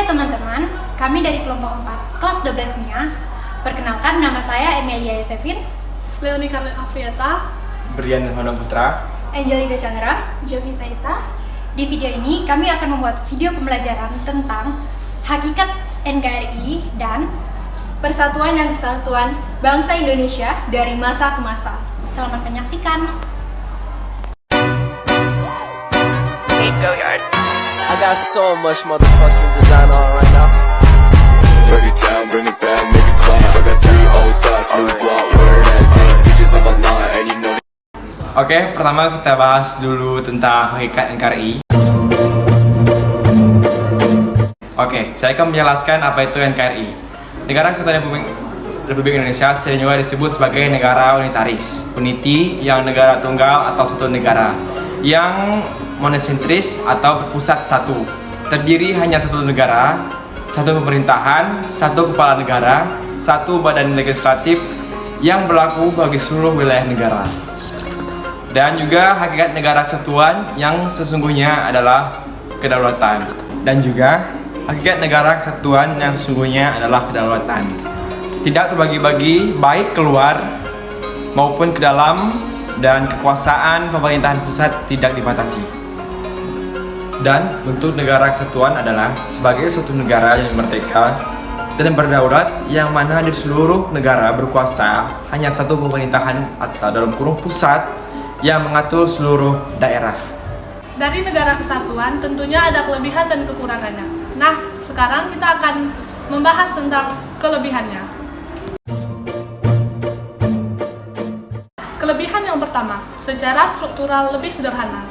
teman-teman, kami dari kelompok 4, kelas 12 MIA. Perkenalkan, nama saya Emilia Yosefin, Leonie Carlin Afriata, Brian Hono Putra, Angelica Chandra, Jovita Ita. Di video ini kami akan membuat video pembelajaran tentang hakikat NKRI dan Persatuan dan Kesatuan Bangsa Indonesia dari masa ke masa. selamat menyaksikan. I got so much motherfucking design on right now. Break it down, bring it back, make it clap. I got 3 old thoughts, new guap, wear that thing. Bitches on my line, and you know. Oke, pertama kita bahas dulu tentang hakikat NKRI. Oke, saya akan menjelaskan apa itu NKRI. Negara Kesatuan Republik Indonesia sering juga disebut sebagai negara unitaris, unity yang negara tunggal atau satu negara, yang monosentris atau berpusat satu, terdiri hanya satu negara, satu pemerintahan, satu kepala negara, satu badan legislatif yang berlaku bagi seluruh wilayah negara. Dan juga hakikat negara kesatuan yang sesungguhnya adalah kedaulatan. Dan juga hakikat negara kesatuan yang sesungguhnya adalah kedaulatan. Tidak terbagi-bagi baik keluar maupun ke dalam, dan kekuasaan pemerintahan pusat tidak dibatasi. Dan bentuk negara kesatuan adalah sebagai suatu negara yang merdeka dan berdaulat, yang mana di seluruh negara berkuasa hanya satu pemerintahan atau dalam kurung pusat yang mengatur seluruh daerah. Dari negara kesatuan tentunya ada kelebihan dan kekurangannya. Nah, sekarang kita akan membahas tentang kelebihannya. Kelebihan yang pertama, secara struktural lebih sederhana.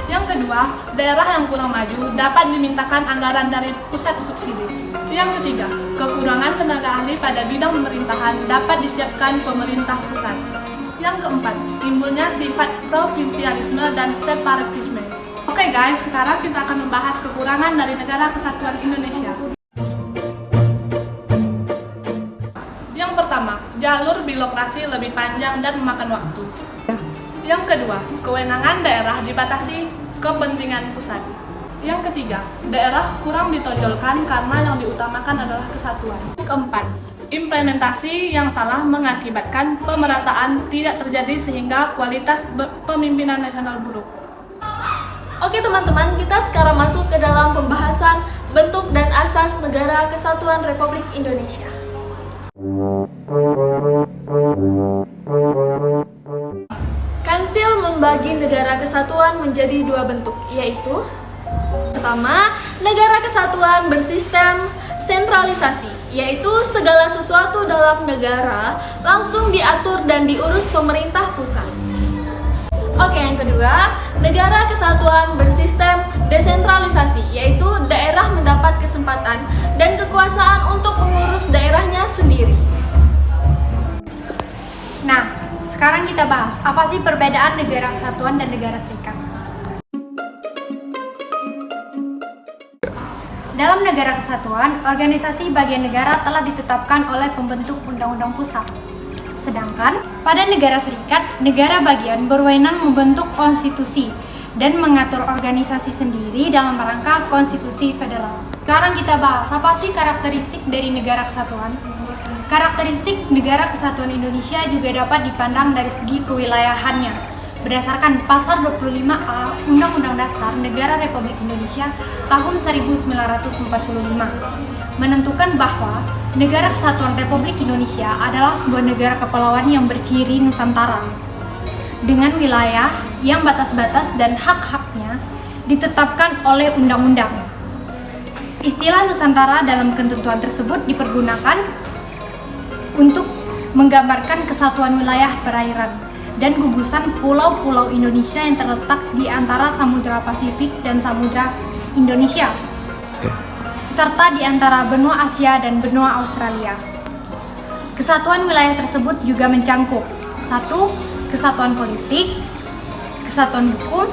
Yang kedua, daerah yang kurang maju dapat dimintakan anggaran dari pusat subsidi. Yang ketiga, kekurangan tenaga ahli pada bidang pemerintahan dapat disiapkan pemerintah pusat. Yang keempat, timbulnya sifat provinsialisme dan separatisme. Oke guys, sekarang kita akan membahas kekurangan dari Negara Kesatuan Indonesia. Yang pertama, jalur birokrasi lebih panjang dan memakan waktu. Yang kedua, kewenangan daerah dibatasi kepentingan pusat. Yang ketiga, daerah kurang ditonjolkan karena yang diutamakan adalah kesatuan. Yang keempat, implementasi yang salah mengakibatkan pemerataan tidak terjadi sehingga kualitas pemimpinan nasional buruk. Oke teman-teman, kita sekarang masuk ke dalam pembahasan bentuk dan asas Negara Kesatuan Republik Indonesia. Kansil membagi negara kesatuan menjadi 2 bentuk, yaitu pertama, negara kesatuan bersistem sentralisasi, yaitu segala sesuatu dalam negara langsung diatur dan diurus pemerintah pusat. Oke, yang kedua, negara kesatuan bersistem desentralisasi, yaitu daerah mendapat kesempatan dan kekuasaan untuk mengurus daerahnya sendiri. Nah, sekarang kita bahas apa sih perbedaan negara kesatuan dan negara serikat. Dalam negara kesatuan, organisasi bagian negara telah ditetapkan oleh pembentuk undang-undang pusat. Sedangkan pada negara serikat, negara bagian berwenang membentuk konstitusi dan mengatur organisasi sendiri dalam rangka konstitusi federal. Sekarang kita bahas apa sih karakteristik dari negara kesatuan. Karakteristik Negara Kesatuan Indonesia juga dapat dipandang dari segi kewilayahannya. Berdasarkan Pasal 25A Undang-Undang Dasar Negara Republik Indonesia tahun 1945, menentukan bahwa Negara Kesatuan Republik Indonesia adalah sebuah negara kepulauan yang berciri Nusantara, dengan wilayah yang batas-batas dan hak-haknya ditetapkan oleh undang-undang. Istilah Nusantara dalam ketentuan tersebut dipergunakan untuk menggambarkan kesatuan wilayah perairan dan gugusan pulau-pulau Indonesia yang terletak di antara Samudra Pasifik dan Samudra Indonesia, serta di antara benua Asia dan benua Australia. Kesatuan wilayah tersebut juga mencangkup 1. Kesatuan politik, kesatuan hukum,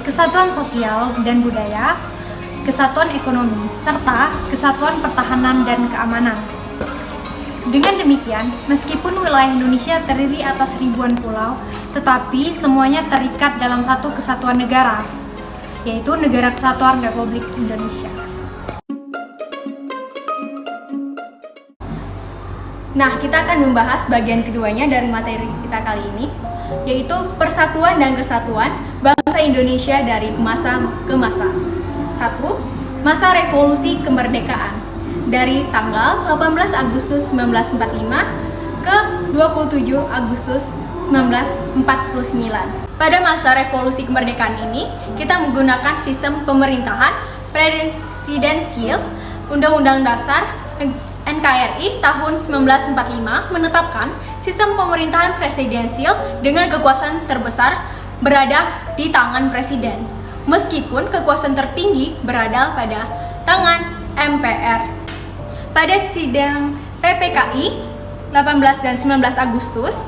kesatuan sosial dan budaya, kesatuan ekonomi, serta kesatuan pertahanan dan keamanan. Dengan demikian, meskipun wilayah Indonesia terdiri atas ribuan pulau, tetapi semuanya terikat dalam satu kesatuan negara, yaitu Negara Kesatuan Republik Indonesia. Nah, kita akan membahas bagian keduanya dari materi kita kali ini, yaitu persatuan dan kesatuan bangsa Indonesia dari masa ke masa. 1. Masa revolusi kemerdekaan dari tanggal 18 Agustus 1945 ke 27 Agustus 1949. Pada masa revolusi kemerdekaan ini, kita menggunakan sistem pemerintahan presidensial. Undang-Undang Dasar NKRI tahun 1945 menetapkan sistem pemerintahan presidensial dengan kekuasaan terbesar berada di tangan presiden, meskipun kekuasaan tertinggi berada pada tangan MPR. Pada sidang PPKI 18 dan 19 Agustus,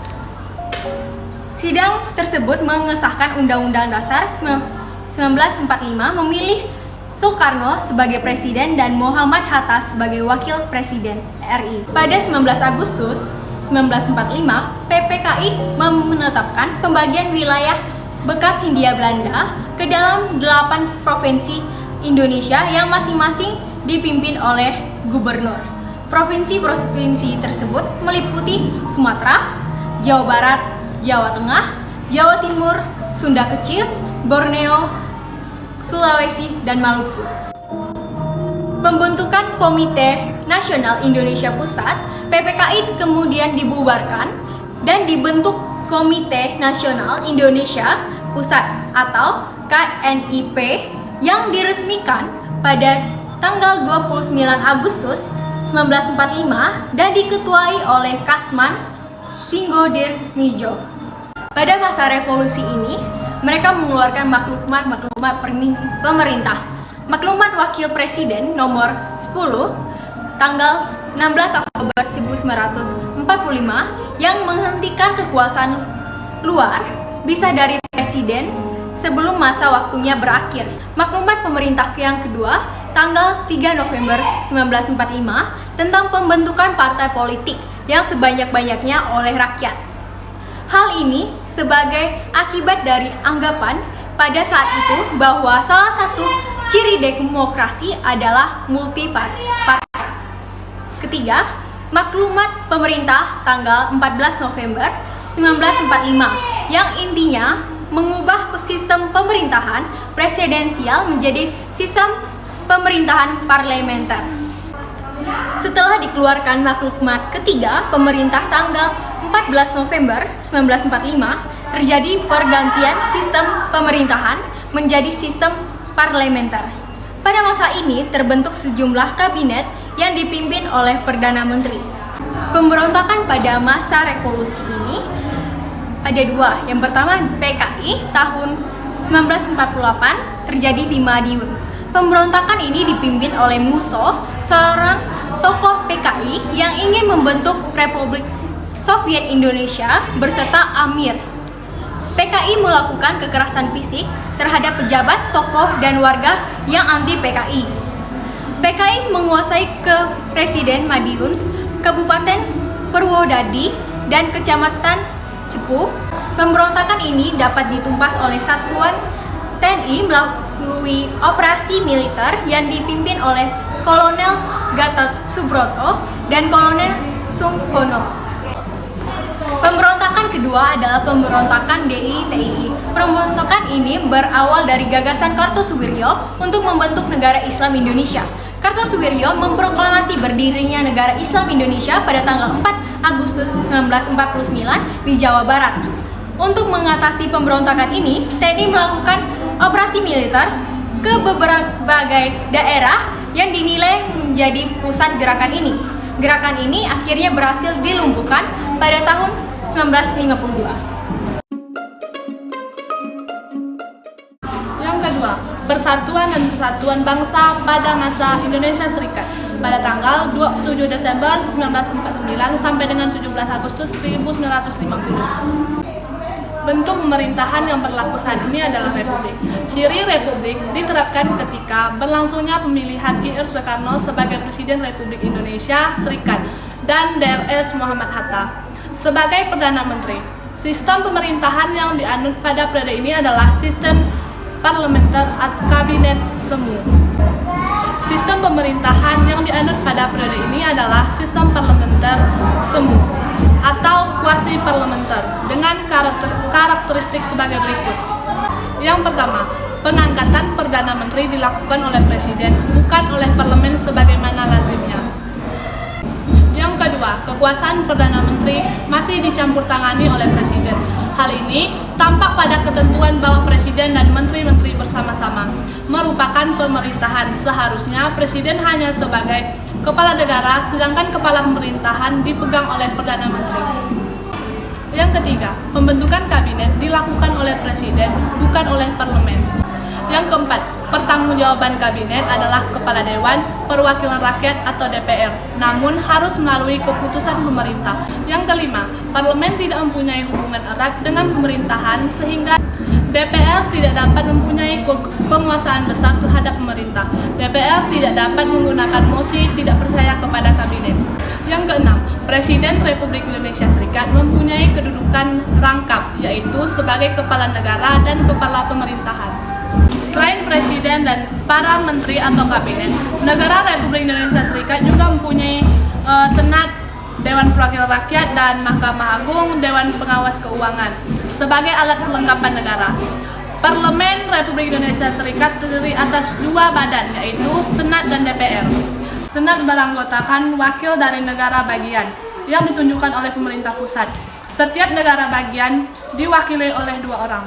sidang tersebut mengesahkan Undang-Undang Dasar 1945 memilih Soekarno sebagai presiden dan Muhammad Hatta sebagai wakil presiden RI. Pada 19 Agustus 1945, PPKI menetapkan pembagian wilayah bekas Hindia Belanda ke dalam 8 provinsi Indonesia yang masing-masing dipimpin oleh gubernur. Provinsi-provinsi tersebut meliputi Sumatera, Jawa Barat, Jawa Tengah, Jawa Timur, Sunda Kecil, Borneo, Sulawesi, dan Maluku. Pembentukan Komite Nasional Indonesia Pusat, PPKI kemudian dibubarkan dan dibentuk Komite Nasional Indonesia Pusat atau KNIP yang diresmikan pada tanggal 29 Agustus 1945 dan diketuai oleh Kasman Singgodirmijo. Pada masa revolusi ini, mereka mengeluarkan maklumat pemerintah. Maklumat Wakil Presiden nomor 10 tanggal 16 Oktober 1945 yang menghentikan kekuasaan luar bisa dari presiden sebelum masa waktunya berakhir. Maklumat pemerintah yang kedua tanggal 3 November 1945 tentang pembentukan partai politik yang sebanyak-banyaknya oleh rakyat. Hal ini sebagai akibat dari anggapan pada saat itu bahwa salah satu ciri demokrasi adalah multi-partai. Ketiga, maklumat pemerintah tanggal 14 November 1945 yang intinya mengubah sistem pemerintahan presidensial menjadi sistem pemerintahan parlementer. Setelah dikeluarkan maklumat ketiga pemerintah tanggal 14 November 1945, terjadi pergantian sistem pemerintahan menjadi sistem parlementer. Pada masa ini terbentuk sejumlah kabinet yang dipimpin oleh Perdana Menteri. Pemberontakan pada masa revolusi ini ada dua. Yang pertama PKI tahun 1948 terjadi di Madiun. Pemberontakan ini dipimpin oleh Musso, seorang tokoh PKI yang ingin membentuk Republik Soviet Indonesia berserta Amir. PKI melakukan kekerasan fisik terhadap pejabat, tokoh, dan warga yang anti PKI. PKI menguasai Presiden Madiun, Kabupaten Purwodadi, dan Kecamatan Cepu. Pemberontakan ini dapat ditumpas oleh satuan TNI melalui operasi militer yang dipimpin oleh Kolonel Gatot Subroto dan Kolonel Sungkono. Pemberontakan kedua adalah pemberontakan DITII. Pemberontakan ini berawal dari gagasan Kartosuwiryo untuk membentuk negara Islam Indonesia. Kartosuwiryo memproklamasi berdirinya negara Islam Indonesia pada tanggal 4 Agustus 1949 di Jawa Barat. Untuk mengatasi pemberontakan ini, TNI melakukan operasi militer ke berbagai daerah yang dinilai menjadi pusat gerakan ini. Gerakan ini akhirnya berhasil dilumpuhkan pada tahun 1952. Yang kedua, persatuan dan kesatuan bangsa pada masa Indonesia Serikat pada tanggal 27 Desember 1949 sampai dengan 17 Agustus 1950. Bentuk pemerintahan yang berlaku saat ini adalah republik. Ciri republik diterapkan ketika berlangsungnya pemilihan I.R. Soekarno sebagai Presiden Republik Indonesia Serikat dan Drs. Muhammad Hatta sebagai Perdana Menteri. Sistem pemerintahan yang dianut pada periode ini adalah sistem parlementer atau kabinet semu. Sistem pemerintahan yang dianut pada periode ini adalah sistem parlementer semu atau kuasi parlementer dengan karakteristik sebagai berikut. Yang pertama, pengangkatan Perdana Menteri dilakukan oleh Presiden, bukan oleh Parlemen sebagaimana lazimnya. Yang kedua, kekuasaan Perdana Menteri masih dicampur tangani oleh Presiden. Hal ini tampak pada ketentuan bahwa Presiden dan Menteri-Menteri bersama-sama merupakan pemerintahan. Seharusnya Presiden hanya sebagai kepala negara, sedangkan kepala pemerintahan dipegang oleh Perdana Menteri. Yang ketiga, pembentukan kabinet dilakukan oleh Presiden, bukan oleh Parlemen. Yang keempat, pertanggungjawaban kabinet adalah Kepala Dewan Perwakilan Rakyat atau DPR, namun harus melalui keputusan pemerintah. Yang kelima, Parlemen tidak mempunyai hubungan erat dengan pemerintahan sehingga DPR tidak dapat mempunyai penguasaan besar terhadap pemerintah. DPR tidak dapat menggunakan mosi tidak percaya kepada kabinet. Yang keenam, Presiden Republik Indonesia Serikat mempunyai kedudukan rangkap, yaitu sebagai kepala negara dan kepala pemerintahan. Selain Presiden dan para menteri atau kabinet, negara Republik Indonesia Serikat juga mempunyai Senat, Dewan Perwakilan Rakyat, dan Mahkamah Agung, Dewan Pengawas Keuangan sebagai alat perlengkapan negara. Parlemen Republik Indonesia Serikat terdiri atas dua badan, yaitu Senat dan DPR. Senat beranggotakan wakil dari negara bagian yang ditunjukkan oleh pemerintah pusat. Setiap negara bagian diwakili oleh dua orang.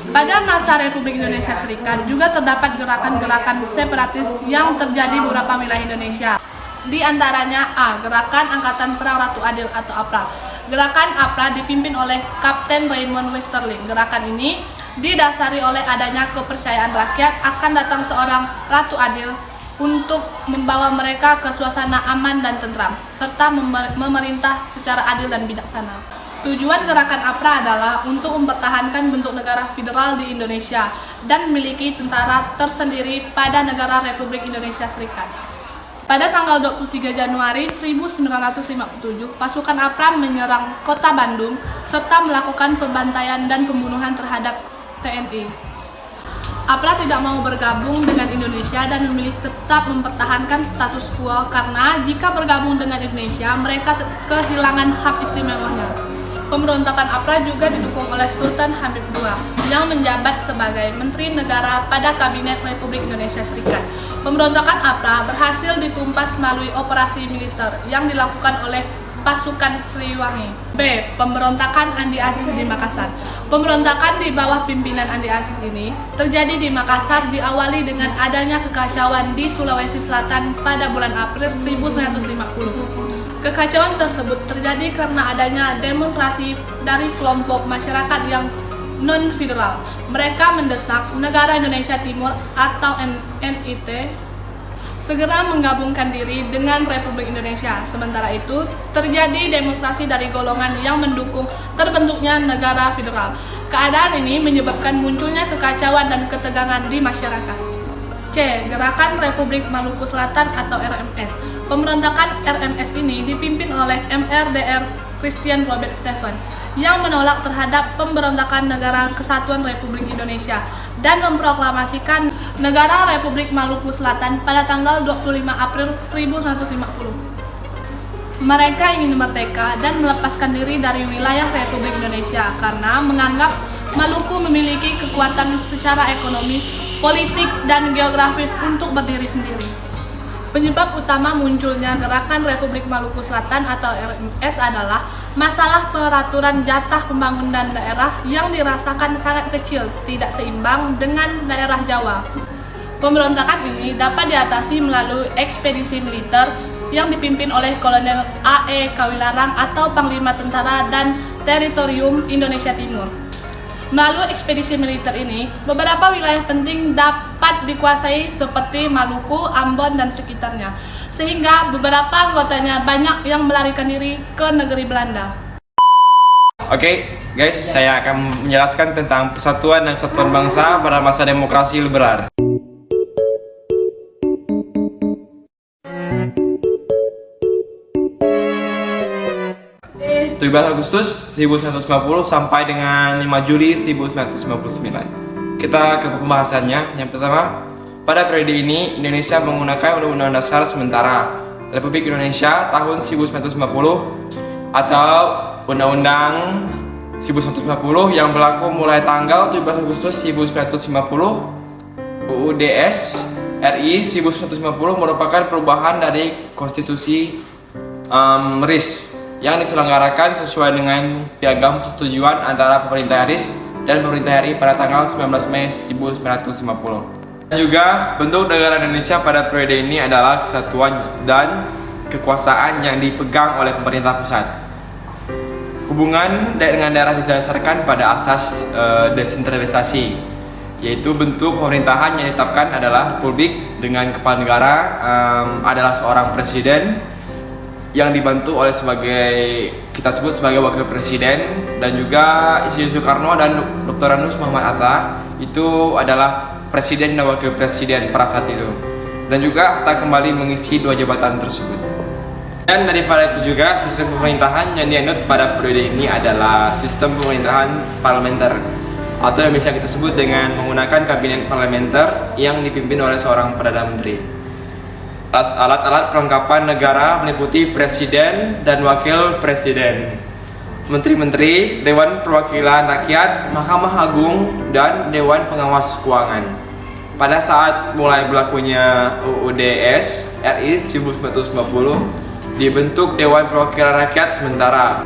Pada masa Republik Indonesia Serikat juga terdapat gerakan-gerakan separatis yang terjadi di beberapa wilayah Indonesia. Di antaranya A. Gerakan Angkatan Perang Ratu Adil atau APRA. Gerakan APRA dipimpin oleh Kapten Raymond Westerling. Gerakan ini didasari oleh adanya kepercayaan rakyat akan datang seorang Ratu Adil untuk membawa mereka ke suasana aman dan tentram, serta memerintah secara adil dan bijaksana. Tujuan gerakan APRA adalah untuk mempertahankan bentuk negara federal di Indonesia dan memiliki tentara tersendiri pada negara Republik Indonesia Serikat. Pada tanggal 23 Januari 1957, pasukan APRA menyerang kota Bandung serta melakukan pembantaian dan pembunuhan terhadap TNI. APRA tidak mau bergabung dengan Indonesia dan memilih tetap mempertahankan status quo karena jika bergabung dengan Indonesia, mereka kehilangan hak istimewanya. Pemberontakan APRA juga didukung oleh Sultan Hamid II yang menjabat sebagai Menteri Negara pada Kabinet Republik Indonesia Serikat. Pemberontakan APRA berhasil ditumpas melalui operasi militer yang dilakukan oleh pasukan Sriwangi. B. Pemberontakan Andi Aziz di Makassar. Pemberontakan di bawah pimpinan Andi Aziz ini terjadi di Makassar diawali dengan adanya kekacauan di Sulawesi Selatan pada bulan April 1950. Kekacauan tersebut terjadi karena adanya demonstrasi dari kelompok masyarakat yang non-federal. Mereka mendesak negara Indonesia Timur atau NIT segera menggabungkan diri dengan Republik Indonesia. Sementara itu, terjadi demonstrasi dari golongan yang mendukung terbentuknya negara federal. Keadaan ini menyebabkan munculnya kekacauan dan ketegangan di masyarakat. C. Gerakan Republik Maluku Selatan atau RMS. Pemberontakan RMS ini dipimpin oleh MRDR Christian Robert Stephen yang menolak terhadap pemberontakan Negara Kesatuan Republik Indonesia dan memproklamasikan Negara Republik Maluku Selatan pada tanggal 25 April 1950. Mereka ingin merdeka dan melepaskan diri dari wilayah Republik Indonesia karena menganggap Maluku memiliki kekuatan secara ekonomi, politik, dan geografis untuk berdiri sendiri. Penyebab utama munculnya Gerakan Republik Maluku Selatan atau RMS adalah masalah peraturan jatah pembangunan daerah yang dirasakan sangat kecil, tidak seimbang dengan daerah Jawa. Pemberontakan ini dapat diatasi melalui ekspedisi militer yang dipimpin oleh Kolonel A.E. Kawilarang atau Panglima Tentara dan Teritorium Indonesia Timur. Melalui ekspedisi militer ini, beberapa wilayah penting dapat dikuasai seperti Maluku, Ambon, dan sekitarnya, sehingga beberapa anggotanya banyak yang melarikan diri ke negeri Belanda. Oke, guys, saya akan menjelaskan tentang persatuan dan kesatuan bangsa pada masa demokrasi liberal. 17 Agustus 1950 sampai dengan 5 Juli 1959. Kita ke pembahasannya. Yang pertama, Pada periode ini, Indonesia menggunakan Undang-Undang Dasar Sementara Republik Indonesia tahun 1950 atau Undang-Undang 1950 yang berlaku mulai tanggal 17 Agustus 1950. UUDS RI 1950 merupakan perubahan dari Konstitusi RIS yang diselenggarakan sesuai dengan piagam persetujuan antara pemerintah RIS dan pemerintah RI pada tanggal 19 Mei 1950. Dan juga bentuk negara Indonesia pada periode ini adalah kesatuan dan kekuasaan yang dipegang oleh pemerintah pusat. Hubungan dengan daerah didasarkan pada asas desentralisasi, yaitu bentuk pemerintahan yang ditetapkan adalah republik dengan kepala negara adalah seorang presiden yang dibantu oleh kita sebut sebagai wakil presiden, dan juga Insinyur Soekarno dan Dr. Anus Muhammad Hatta itu adalah presiden dan wakil presiden pada saat itu, dan juga Hatta kembali mengisi dua jabatan tersebut. Dan daripada itu juga sistem pemerintahan yang dianut pada periode ini adalah sistem pemerintahan parlementer, atau yang bisa kita sebut dengan menggunakan kabinet parlementer yang dipimpin oleh seorang Perdana Menteri. Alat-alat perlengkapan negara meliputi presiden dan wakil presiden, menteri-menteri, Dewan Perwakilan Rakyat, Mahkamah Agung, dan Dewan Pengawas Keuangan. Pada saat mulai berlakunya UUDS RI 1950, dibentuk Dewan Perwakilan Rakyat Sementara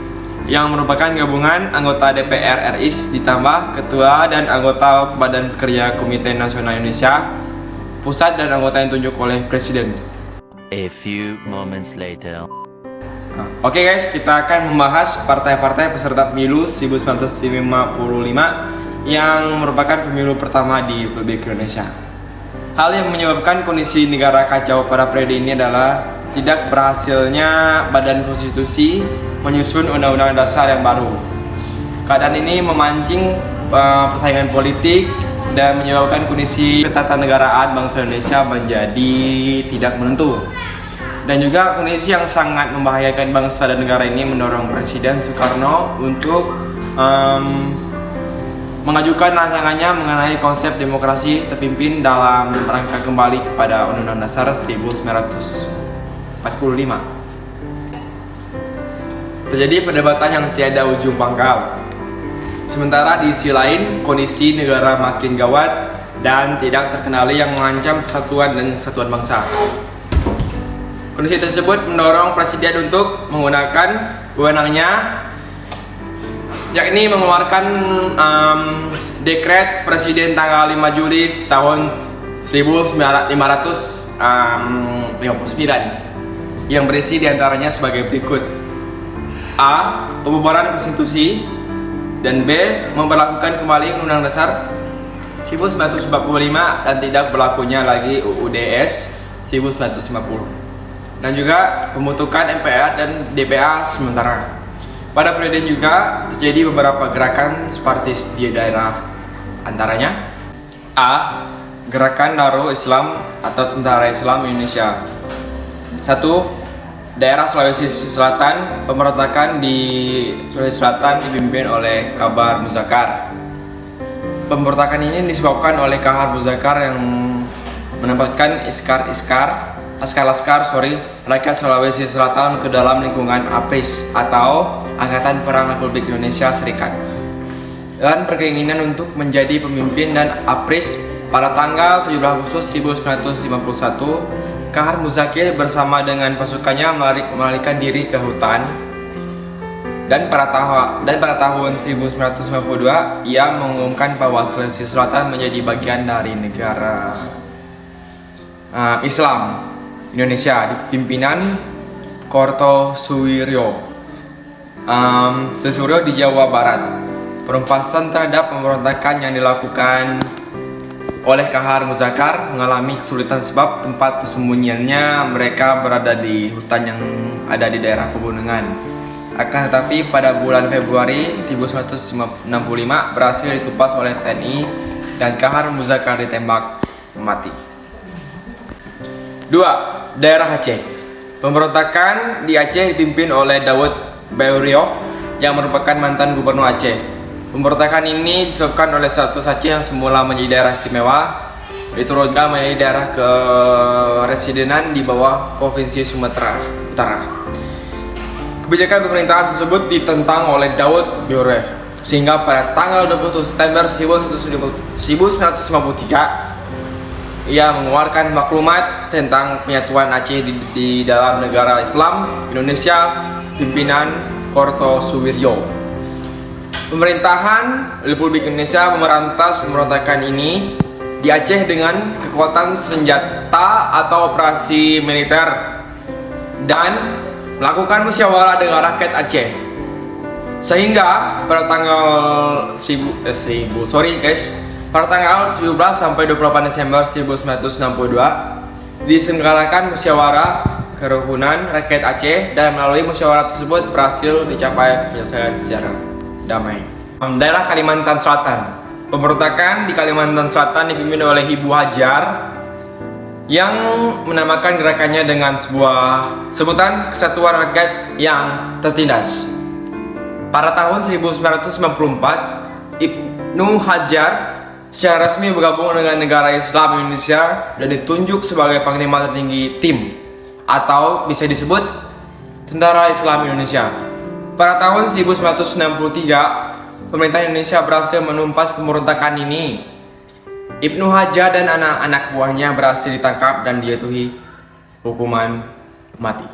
yang merupakan gabungan anggota DPR RI ditambah ketua dan anggota Badan Pekerja Komite Nasional Indonesia Pusat dan anggota yang ditunjuk oleh Presiden. A few moments later. Oke guys, kita akan membahas partai-partai peserta pemilu 1955 yang merupakan pemilu pertama di Republik Indonesia. Hal yang menyebabkan kondisi negara kacau pada periode ini adalah tidak berhasilnya Badan Konstitusi menyusun Undang-Undang Dasar yang baru. Keadaan ini memancing persaingan politik dan menyebabkan kondisi ketatanegaraan bangsa Indonesia menjadi tidak menentu. Dan juga kondisi yang sangat membahayakan bangsa dan negara ini mendorong Presiden Soekarno untuk mengajukan rancangannya mengenai konsep demokrasi terpimpin dalam rangka kembali kepada Undang-Undang Dasar 1945. Terjadi perdebatan yang tiada ujung pangkal. Sementara di sisi lain, kondisi negara makin gawat dan tidak terkendali yang mengancam persatuan dan kesatuan bangsa. Kondisi tersebut mendorong Presiden untuk menggunakan wewenangnya, yakni mengeluarkan dekret Presiden tanggal 5 Juli tahun 1959 yang berisi diantaranya sebagai berikut: A. Pembubaran konstitusi, dan B. Memperlakukan kembali Undang-Undang Dasar 1945 dan tidak berlakunya lagi UUDS 1950, dan juga pembentukan MPR dan DPA sementara. Pada periode juga terjadi beberapa gerakan separatis di daerah, antaranya A. Gerakan Darul Islam atau Tentara Islam Indonesia. 1. Daerah Sulawesi Selatan, pemberontakan di Sulawesi Selatan dipimpin oleh Kahar Muzakar. Pemberontakan ini disebabkan oleh Kahar Muzakar yang menempatkan laskar rakyat Sulawesi Selatan ke dalam lingkungan APRIS atau Angkatan Perang Republik Indonesia Serikat, dan berkeinginan untuk menjadi pemimpin dan APRIS. Pada tanggal 17 Agustus 1951, Kahar Muzakir bersama dengan pasukannya melarikan diri ke hutan, dan pada tahun 1952 ia mengumumkan bahwa Sulawesi Selatan menjadi bagian dari negara Islam Indonesia di pimpinan Kartosuwiryo di Jawa Barat. Penumpasan terhadap pemberontakan yang dilakukan oleh Kahar Muzakar mengalami kesulitan sebab tempat persembunyiannya mereka berada di hutan yang ada di daerah pegunungan. Akan tetapi pada bulan Februari 1965 berhasil ditumpas oleh TNI dan Kahar Muzakar ditembak mati. 2. Daerah Aceh. Pemberontakan di Aceh dipimpin oleh Daud Beurio yang merupakan mantan gubernur Aceh. Pemberontakan ini disebabkan oleh status Aceh yang semula menjadi daerah istimewa diturunkan menjadi daerah keresidenan di bawah Provinsi Sumatera Utara. Kebijakan pemerintahan tersebut ditentang oleh Daud Biore, sehingga pada tanggal 21 September 1953 ia mengeluarkan maklumat tentang penyatuan Aceh di dalam negara Islam Indonesia pimpinan Kartosuwiryo. Pemerintahan Republik Indonesia memerantas pemberontakan ini di Aceh dengan kekuatan senjata atau operasi militer dan melakukan musyawarah dengan rakyat Aceh. Sehingga pada tanggal pada tanggal 17 sampai 28 Desember 1962 diselenggarakan musyawarah kerukunan rakyat Aceh, dan melalui musyawarah tersebut berhasil dicapai penyelesaian secara damai. Daerah Kalimantan Selatan. Pemberontakan di Kalimantan Selatan dipimpin oleh Ibu Hajar yang menamakan gerakannya dengan sebuah sebutan Kesatuan Rakyat yang Tertindas. Pada tahun 1994, Ibnu Hajar secara resmi bergabung dengan negara Islam Indonesia dan ditunjuk sebagai Panglima Tertinggi TIM atau bisa disebut Tentara Islam Indonesia. Pada tahun 1963, pemerintah Indonesia berhasil menumpas pemberontakan ini. Ibnu Hajar dan anak-anak buahnya berhasil ditangkap dan dijatuhi hukuman mati.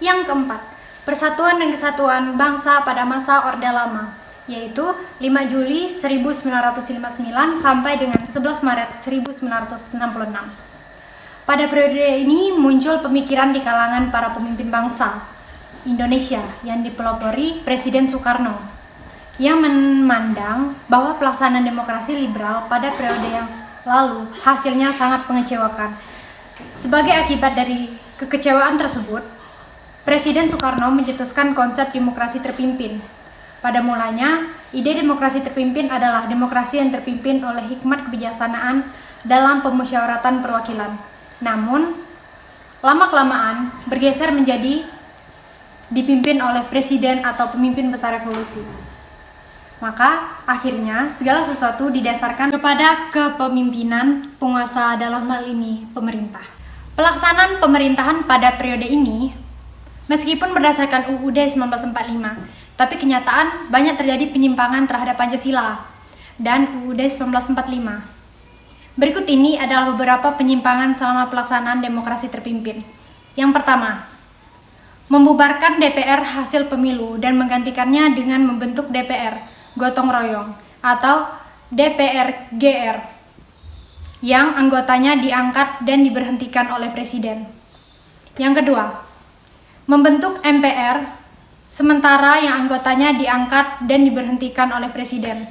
Yang keempat, Persatuan dan Kesatuan Bangsa pada masa Orde Lama, yaitu 5 Juli 1959 sampai dengan 11 Maret 1966. Pada periode ini muncul pemikiran di kalangan para pemimpin bangsa Indonesia yang dipelopori Presiden Soekarno, yang memandang bahwa pelaksanaan demokrasi liberal pada periode yang lalu hasilnya sangat mengecewakan. Sebagai akibat dari kekecewaan tersebut, Presiden Soekarno mencetuskan konsep demokrasi terpimpin. Pada mulanya, ide demokrasi terpimpin adalah demokrasi yang terpimpin oleh hikmat kebijaksanaan dalam pemusyawaratan perwakilan. Namun, lama-kelamaan bergeser menjadi dipimpin oleh presiden atau pemimpin besar revolusi. Maka, akhirnya segala sesuatu didasarkan kepada kepemimpinan penguasa, dalam hal ini pemerintah. Pelaksanaan pemerintahan pada periode ini, meskipun berdasarkan UUD 1945, tapi kenyataan banyak terjadi penyimpangan terhadap Pancasila dan UUD 1945. Berikut ini adalah beberapa penyimpangan selama pelaksanaan demokrasi terpimpin. Yang pertama, membubarkan DPR hasil pemilu dan menggantikannya dengan membentuk DPR gotong royong atau DPR GR yang anggotanya diangkat dan diberhentikan oleh presiden. Yang kedua, membentuk MPR sementara yang anggotanya diangkat dan diberhentikan oleh presiden.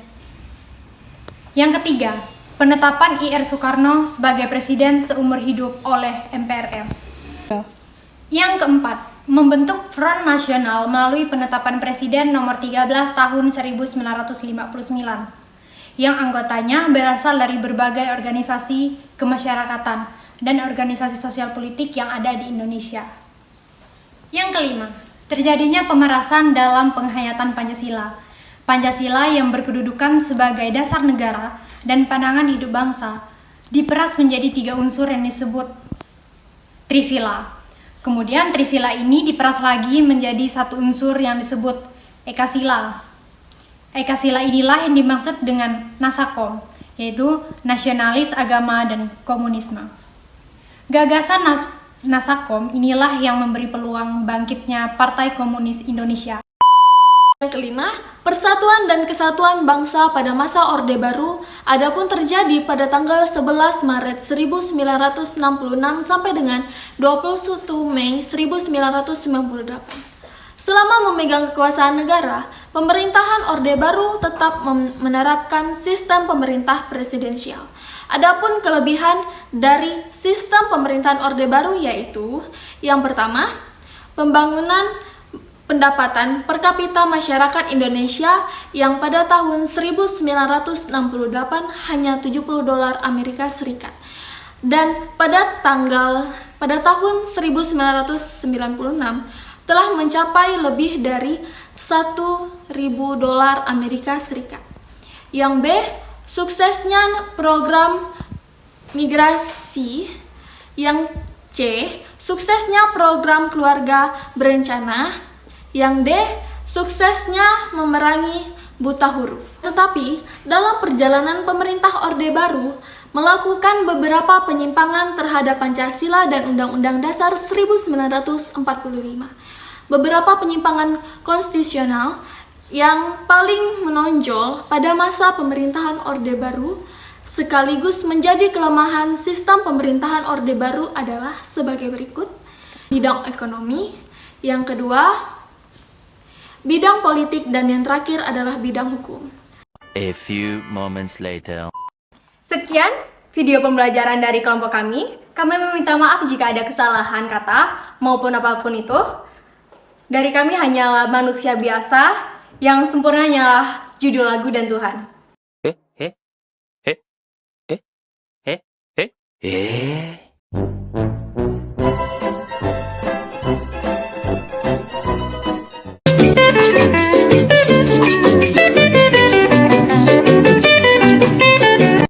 Yang ketiga, penetapan IR Soekarno sebagai presiden seumur hidup oleh MPRS. Yang keempat, membentuk Front Nasional melalui penetapan Presiden nomor 13 tahun 1959 yang anggotanya berasal dari berbagai organisasi kemasyarakatan dan organisasi sosial politik yang ada di Indonesia. Yang kelima, terjadinya pemerasan dalam penghayatan Pancasila. Pancasila yang berkedudukan sebagai dasar negara dan pandangan hidup bangsa diperas menjadi 3 unsur yang disebut Trisila. Kemudian Trisila ini diperas lagi menjadi 1 unsur yang disebut Ekasila. Ekasila inilah yang dimaksud dengan Nasakom, yaitu nasionalis, agama, dan komunisme. Gagasan Nasakom inilah yang memberi peluang bangkitnya Partai Komunis Indonesia. Yang kelima, Persatuan dan Kesatuan Bangsa pada masa Orde Baru adapun terjadi pada tanggal 11 Maret 1966 sampai dengan 21 Mei 1998. Selama memegang kekuasaan negara, pemerintahan Orde Baru tetap menerapkan sistem pemerintah presidensial. Adapun kelebihan dari sistem pemerintahan Orde Baru yaitu yang pertama, pembangunan pendapatan per kapita masyarakat Indonesia yang pada tahun 1968 hanya $70 Amerika Serikat. Dan pada tahun 1996 telah mencapai lebih dari $1.000 Amerika Serikat. Yang B, suksesnya program migrasi. Yang C, suksesnya program keluarga berencana. Yang D, suksesnya memerangi buta huruf. Tetapi, dalam perjalanan pemerintah Orde Baru melakukan beberapa penyimpangan terhadap Pancasila dan Undang-Undang Dasar 1945. Beberapa penyimpangan konstitusional yang paling menonjol pada masa pemerintahan Orde Baru sekaligus menjadi kelemahan sistem pemerintahan Orde Baru adalah sebagai berikut. Bidang ekonomi, yang kedua bidang politik, dan yang terakhir adalah bidang hukum. A few moments later. Sekian video pembelajaran dari kelompok kami. Kami meminta maaf jika ada kesalahan kata maupun apapun itu. Dari kami hanyalah manusia biasa, yang sempurna hanyalah judul lagu dan Tuhan. Eh?